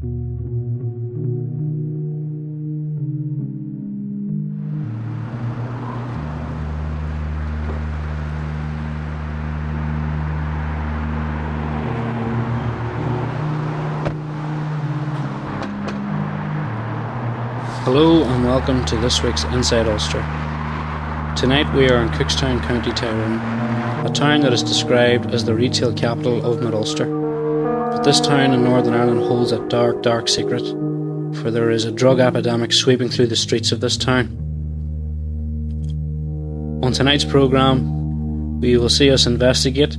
Hello and welcome to this week's Inside Ulster. Tonight we are in Cookstown, County Tyrone, a town that is described as the retail capital of mid-Ulster. But this town in Northern Ireland holds a dark, dark secret, for there is a drug epidemic sweeping through the streets of this town. On tonight's programme, we will see us investigate,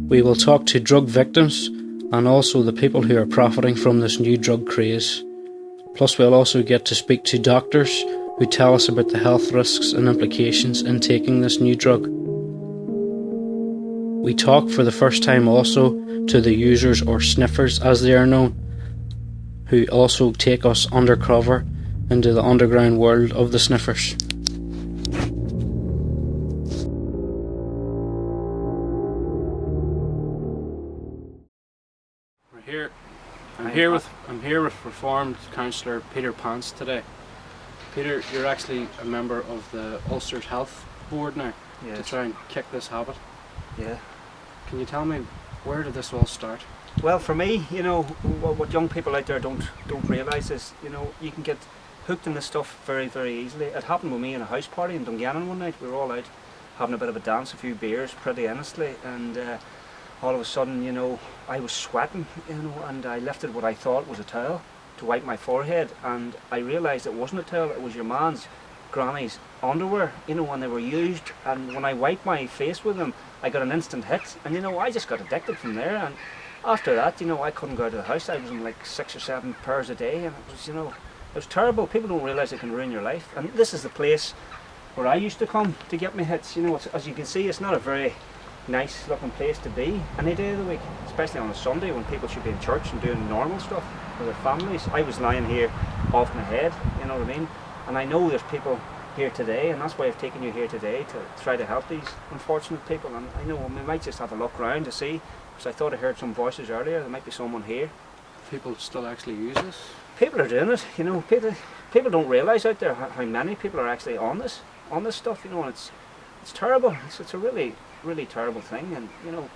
we will talk to drug victims and also the people who are profiting from this new drug craze. Plus we'll also get to speak to doctors who tell us about the health risks and implications in taking this new drug. We talk for the first time also to the users, or sniffers as they are known, who also take us undercover into the underground world of the sniffers. I'm here with Reformed Councillor Peter Pants today. Peter, you're actually a member of the Ulster's Health Board now. Yes. To try and kick this habit. Yeah. Can you tell me, where did this all start? Well, for me, you know, what young people out there don't realise is, you know, you can get hooked in this stuff very, very easily. It happened with me in a house party in Dungannon one night. We were all out having a bit of a dance, a few beers, pretty honestly, and all of a sudden, you know, I was sweating, you know, and I lifted what I thought was a towel to wipe my forehead, and I realised it wasn't a towel, it was your man's granny's underwear, you know, when they were used. And when I wiped my face with them, I got an instant hit, and you know, I just got addicted from there. And after that, you know, I couldn't go out of the house. I was in like 6 or 7 pairs a day, and it was, you know, it was terrible. People don't realise it can ruin your life, and this is the place where I used to come to get my hits. You know, as you can see, it's not a very nice looking place to be any day of the week, especially on a Sunday when people should be in church and doing normal stuff with their families. I was lying here off my head, you know what I mean, and I know there's people here today, and that's why I've taken you here today, to try to help these unfortunate people. And I know we might just have a look around to see, because I thought I heard some voices earlier, there might be someone here. People still actually use this? People are doing it, you know. People don't realise out there how many people are actually on this stuff, you know, and it's terrible. It's a really terrible thing, and you know,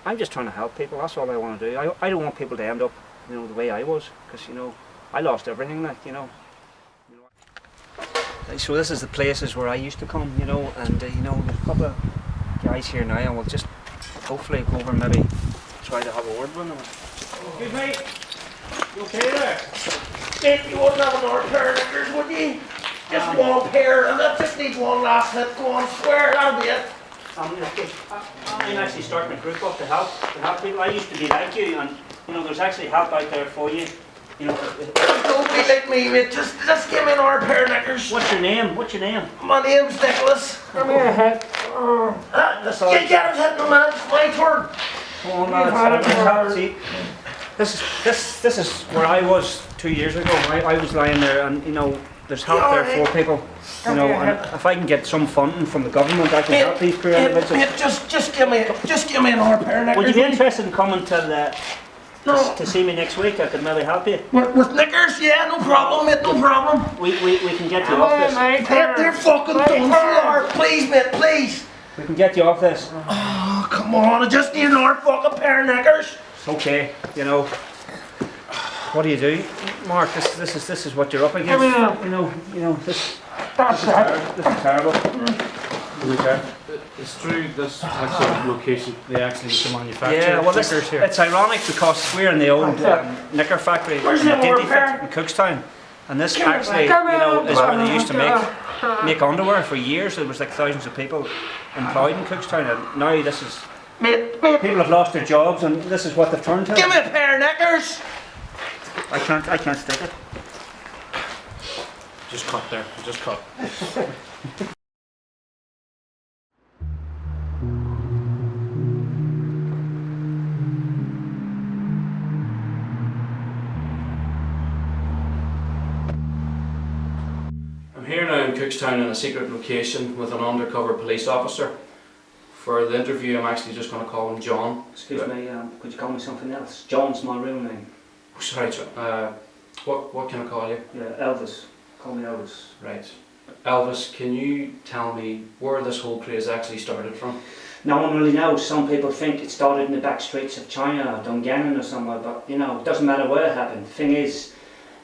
I'm just trying to help people. That's all I want to do. I don't want people to end up, you know, the way I was, because you know, I lost everything, like, you know. So this is the places where I used to come, you know, and you know, there's a couple of guys here now, and we'll just hopefully go over and maybe try to have a word with them. Excuse me, you okay there? Mate, you wouldn't have another pair of knickers, would you? Just one pair, and that just needs one last hit. Go on, swear, that'll be it. I'm actually starting a group up to help people. I used to be like you, and you know, there's actually help out there for you. You know, don't be like me, mate. Just give me another pair of knickers. What's your name? What's your name? My name's Nicholas. Come here, head. Get it hit in a minute. It's my turn. Come on, lads. See, this is where I was 2 years ago. I was lying there, and you know, there's help there for people. You know, and if I can get some funding from the government, I can help these poor individuals. Mate, just give me another pair of knickers. Would you be interested in coming to see me next week? I could maybe help you. With knickers? Yeah, no problem, mate, no problem. We can get you off this. They're fucking done. Please, mate, please. We can get you off this. Oh, come on, I just need another fucking pair of knickers. It's okay, you know. What do you do, Mark? This is what you're up against. You know this. This is terrible. It's through this actual location they actually used to manufacture. Yeah, well, it's ironic because we're in the old knicker factory in Cookstown, and this actually, you know, is where they used to make underwear for years. There was like thousands of people employed in Cookstown, and now this is people have lost their jobs, and this is what they've turned to. Give me a pair of knickers. I can't stick it. Just cut there. Just cut. I'm here now in Cookstown in a secret location with an undercover police officer. For the interview, I'm actually just going to call him John. Excuse me, could you call me something else? John's my real name. Sorry, what can I call you? Yeah, Elvis. Call me Elvis. Right. Elvis, can you tell me where this whole craze actually started from? No one really knows. Some people think it started in the back streets of China or Dungannon or somewhere, but you know, it doesn't matter where it happened. The thing is,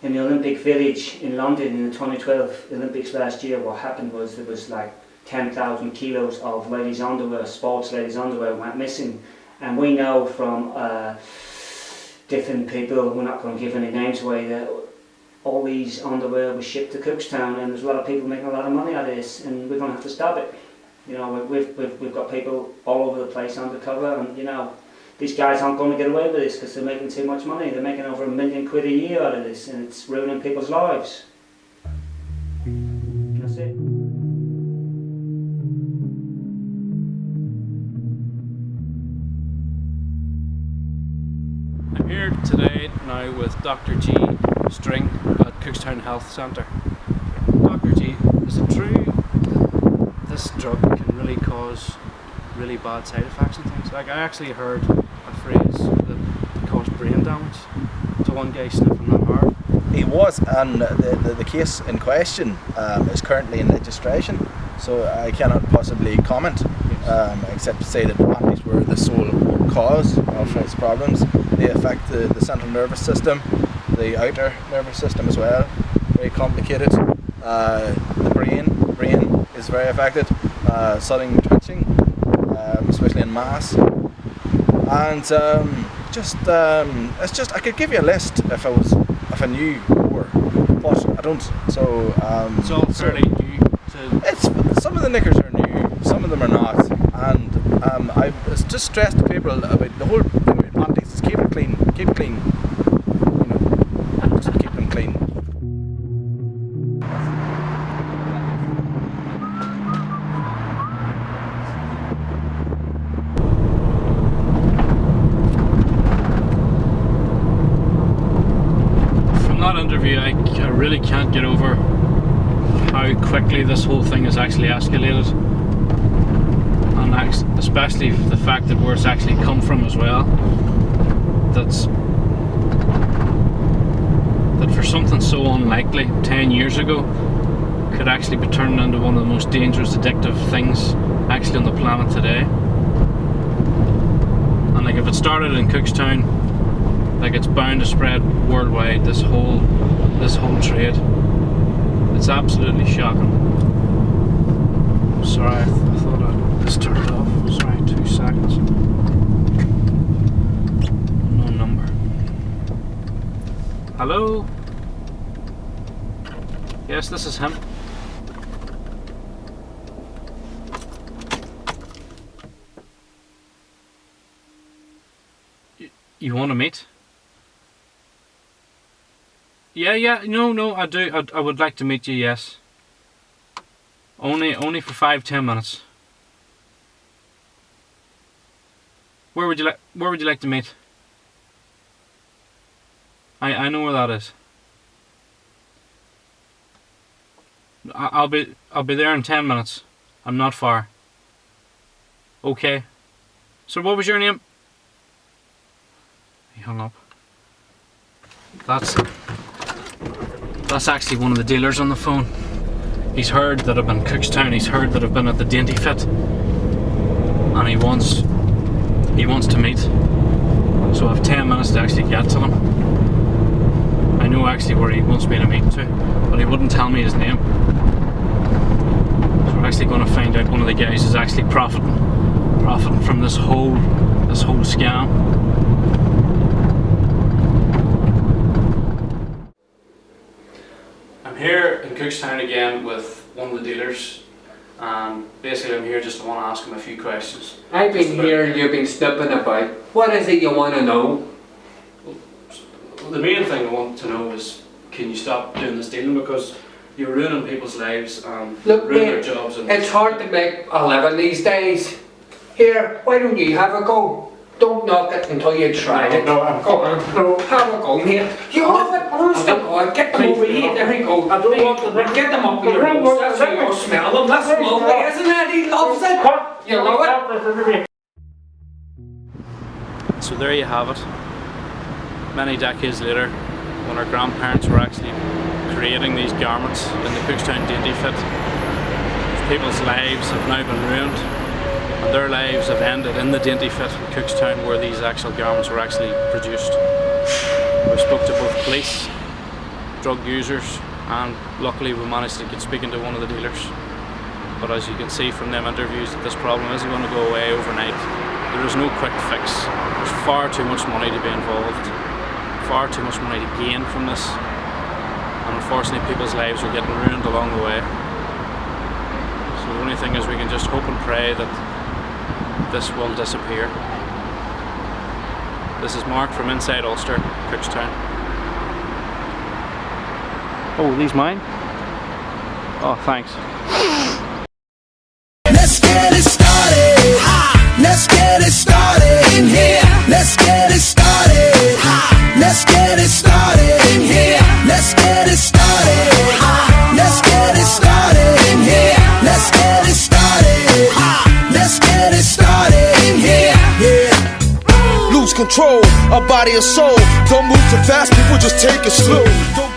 in the Olympic Village in London in the 2012 Olympics last year, what happened was there was like 10,000 kilos of ladies' underwear, sports ladies' underwear went missing. And we know from different people, we're not going to give any names away, that all these underwear was shipped to Cookstown, and there's a lot of people making a lot of money out of this, and we're going to have to stop it. You know, we've got people all over the place undercover, and you know, these guys aren't going to get away with this because they're making too much money. They're making over £1 million a year out of this, and it's ruining people's lives. That's it. I'm here today now with Dr. G. String at Cookstown Health Centre. Dr. G, is it true that this drug can really cause really bad side effects and things? Like, I actually heard a phrase that caused brain damage to one guy sniffing that hard. He was, and the case in question is currently in registration, so I cannot possibly comment, except to say that the panties were the sole cause of his problems. They affect the central nervous system, the outer nervous system as well, very complicated. The brain is very affected, sudden twitching, especially in mass. And it's just, I could give you a list if I knew more, but I don't. So it's all fairly new to... some of the knickers are new, some of them are not, and I just stress to people about the whole thing with panties is keep it clean, you know, just keep them clean. That interview, I really can't get over how quickly this whole thing has actually escalated, and especially the fact that where it's actually come from as well. That for something so unlikely 10 years ago could actually be turned into one of the most dangerous addictive things actually on the planet today. And like, if it started in Cookstown, like, it's bound to spread worldwide, this whole trade. It's absolutely shocking. Sorry, I thought I'd just turn it off. Sorry, 2 seconds. No number. Hello? Yes, this is him. You want to meet? Yeah, no, I do. I would like to meet you, yes. Only for 5-10 minutes. Where would you like to meet? I know where that is. I'll be there in 10 minutes. I'm not far. Okay. So what was your name? He hung up. That's actually one of the dealers on the phone. He's heard that I've been Cookstown, he's heard that I've been at the Dainty Fit, and he wants to meet. So I have 10 minutes to actually get to him. I know actually where he wants me to meet to, but he wouldn't tell me his name. So we're actually going to find out one of the guys is actually profiting from this whole scam. I'm here in Cookstown again with one of the dealers, and basically I'm here just to want to ask him a few questions. I've been here and you've been snipping about. What is it you want to know? Well, the main thing I want to know is, can you stop doing this dealing, because you're ruining people's lives and ruining their jobs. And it's hard to make a living these days. Here, why don't you have a go? Don't knock it until you try it. No, I'm go on. No, have a go, mate. You love it. Honest to God, get them over here. There we go. I don't want to get them up here. That's how you smell them. That's lovely, isn't it? He loves it. You love it. So there you have it. many decades later, when our grandparents were actually creating these garments in the Cookstown Dainty Fit, people's lives have now been ruined, and their lives have ended in the Dainty Fit in Cookstown, where these actual garments were actually produced. We spoke to both police, drug users, and luckily we managed to get speaking to one of the dealers. But as you can see from them interviews, that this problem isn't going to go away overnight. There is no quick fix. There's far too much money to be involved, far too much money to gain from this, and unfortunately people's lives are getting ruined along the way. So the only thing is we can just hope and pray that this will disappear. This is Mark from inside Ulster, Cookstown. Oh, these mine? Oh, thanks. Let's get it started. Let's get it started in here. Let's get it started. Let's get it started in here. Let's get it started. Let's get it started in here. Let's get it started. Let's get it started in here. Yeah. Lose control of body and soul. Don't move too fast, people just take it slow. Don't